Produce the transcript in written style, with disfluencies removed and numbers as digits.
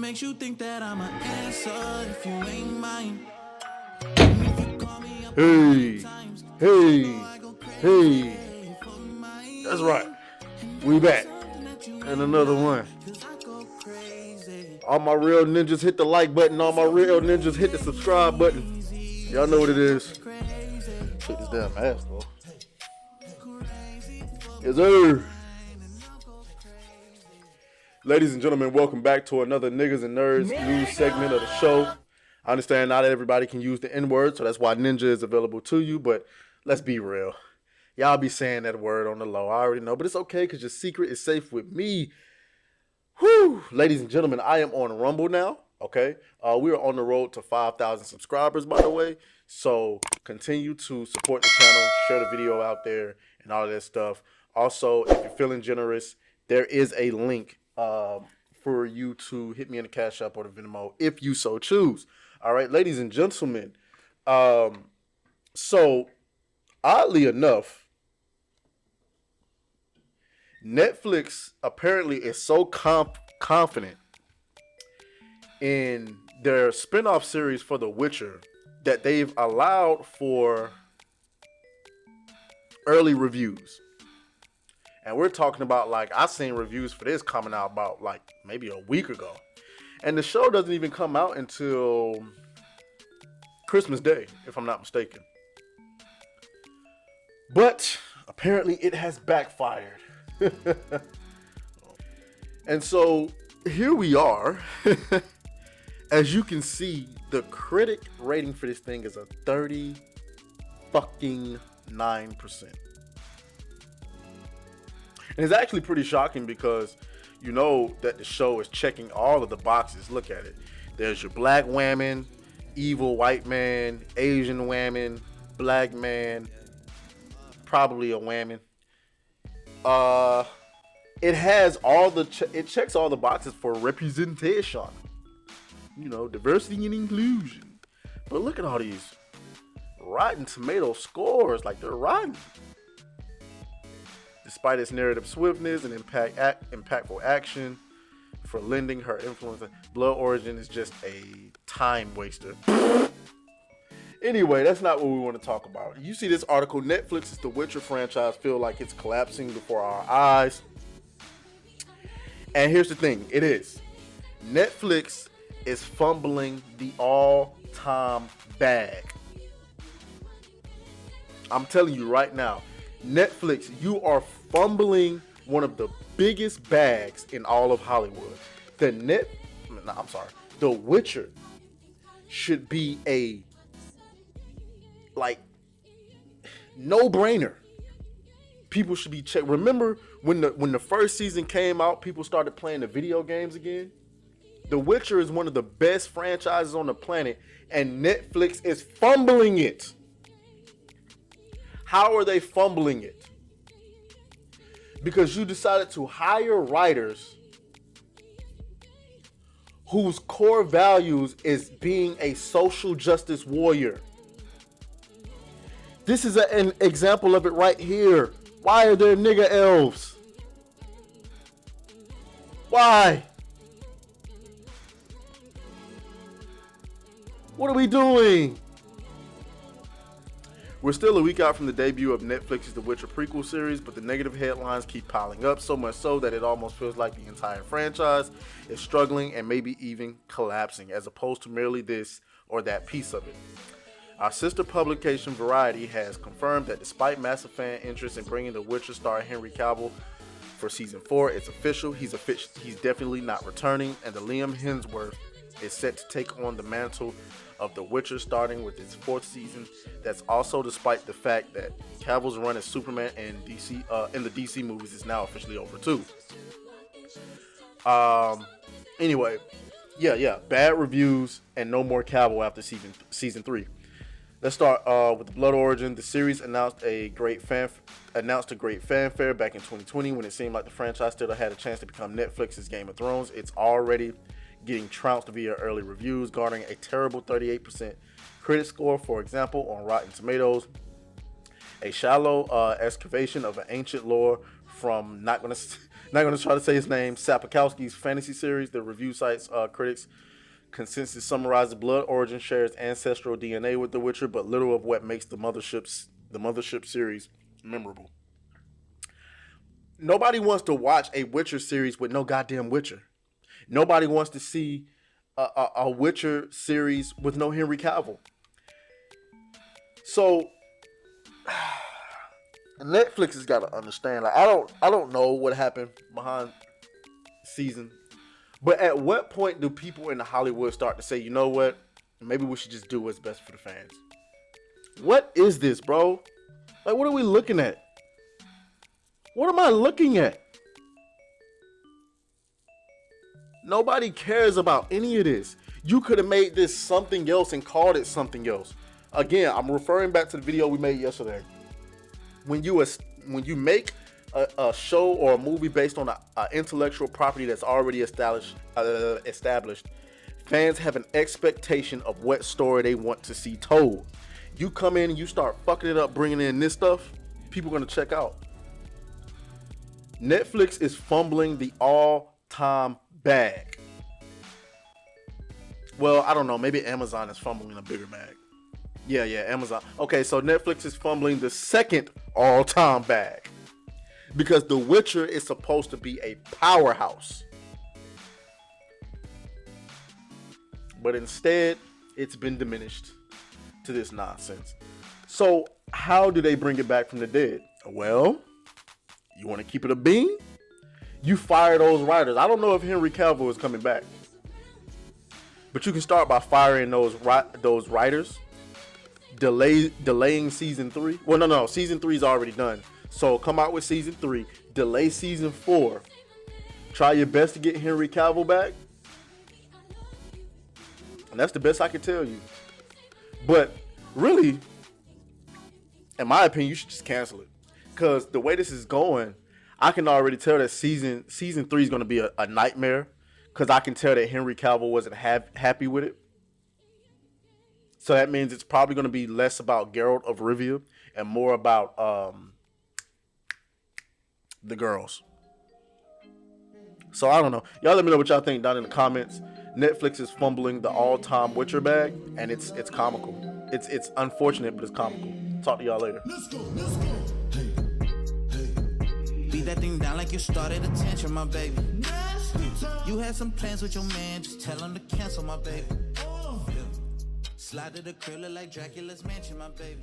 makes you think that I'm an answer if you ain't mine? Hey, hey, hey. That's right. We back. And another one. All my real ninjas hit the like button. All my real ninjas hit the subscribe button. Y'all know what it is. Take this damn mask off. Yes, sir. Ladies and gentlemen, welcome back to another Niggas and Nerds news segment of the show. I understand not everybody can use the N-word, so that's why Ninja is available to you, but let's be real. Y'all be saying that word on the low. I already know, but it's okay because your secret is safe with me. Whew. Ladies and gentlemen, I am on Rumble now, okay? We are on the road to 5,000 subscribers, by the way, so continue to support the channel, share the video out there, and all of that stuff. Also, if you're feeling generous, there is a link for you to hit me in the Cash App or the Venmo if you so choose. All right, ladies and gentlemen. So, oddly enough, Netflix apparently is so confident in their spinoff series for The Witcher that they've allowed for early reviews. And we're talking about, like, I seen reviews for this coming out about, like, maybe a week ago. And the show doesn't even come out until Christmas Day, if I'm not mistaken. But apparently it has backfired. And so here we are. As you can see, the critic rating for this thing is a 30-fucking-9%. And it's actually pretty shocking because you know that the show is checking all of the boxes. Look at it. There's your black woman, evil white man, Asian woman, black man, probably a woman. It has all the it checks all the boxes for representation. You know, diversity and inclusion. But look at all these Rotten Tomato scores, like they're rotten. Despite its narrative swiftness and impactful action for lending her influence, Blood Origin is just a time waster. Anyway, that's not what we want to talk about. You see this article, Netflix's The Witcher franchise feel like it's collapsing before our eyes. And here's the thing, it is. Netflix is fumbling the all-time bag. I'm telling you right now, Netflix, you are fumbling one of the biggest bags in all of Hollywood. The Witcher should be a no-brainer. People should be checked. Remember when the first season came out, people started playing the video games again? The Witcher is one of the best franchises on the planet, and Netflix is fumbling it. How are they fumbling it? Because you decided to hire writers whose core values is being a social justice warrior. This is an example of it right here. Why are there nigga elves? Why? What are we doing? We're still a week out from the debut of Netflix's The Witcher prequel series, but the negative headlines keep piling up, so much so that it almost feels like the entire franchise is struggling and maybe even collapsing, as opposed to merely this or that piece of it. Our sister publication Variety has confirmed that despite massive fan interest in bringing The Witcher star Henry Cavill for season 4, it's official. He's definitely not returning, and the Liam Hemsworth is set to take on the mantle of The Witcher starting with its 4th season. That's also despite the fact that Cavill's run as Superman in the DC movies is now officially over too. Anyway, bad reviews and no more Cavill after season 3. Let's start with the Blood Origin. The series announced a great fanfare back in 2020 when it seemed like the franchise still had a chance to become Netflix's Game of Thrones. It's already getting trounced via early reviews, garnering a terrible 38% critic score, for example, on Rotten Tomatoes. A shallow excavation of an ancient lore from, not going to Not going to try to say his name. Sapkowski's fantasy series, the review sites, critics consensus summarizes Blood Origin shares ancestral DNA with The Witcher, but little of what makes the Mothership series memorable. Nobody wants to watch a Witcher series with no goddamn Witcher. Nobody wants to see a Witcher series with no Henry Cavill. So Netflix has got to understand. Like, I don't know what happened behind season, but at what point do people in Hollywood start to say, you know what, maybe we should just do what's best for the fans? What is this, bro? Like, what are we looking at? What am I looking at? Nobody cares about any of this. You could have made this something else and called it something else. Again, I'm referring back to the video we made yesterday. When you make a show or a movie based on an intellectual property that's already established, fans have an expectation of what story they want to see told. You come in and you start fucking it up, bringing in this stuff, people are going to check out. Netflix is fumbling the all-time bag. Well, I don't know. Maybe Amazon is fumbling a bigger bag. Yeah, Amazon. Okay, so Netflix is fumbling the second all-time bag. Because The Witcher is supposed to be a powerhouse. But instead, it's been diminished to this nonsense. So, how do they bring it back from the dead? Well, you want to keep it a bean? You fire those writers. I don't know if Henry Cavill is coming back. But you can start by firing those writers. Delaying season 3. Well, no. Season 3 is already done. So come out with season 3. Delay season 4. Try your best to get Henry Cavill back. And that's the best I can tell you. But really, in my opinion, you should just cancel it. Because the way this is going, I can already tell that season 3 is going to be a nightmare. Because I can tell that Henry Cavill wasn't happy with it. So that means it's probably going to be less about Geralt of Rivia and more about the girls. So I don't know. Y'all let me know what y'all think down in the comments. Netflix is fumbling the all-time Witcher bag, and it's comical. It's unfortunate, but it's comical. Talk to y'all later. Let's go. Hey. Beat that thing down like you started attention, my baby. You had some plans with your man, just tell him to cancel, my baby. Slide to the crib, look like Dracula's mansion, my baby.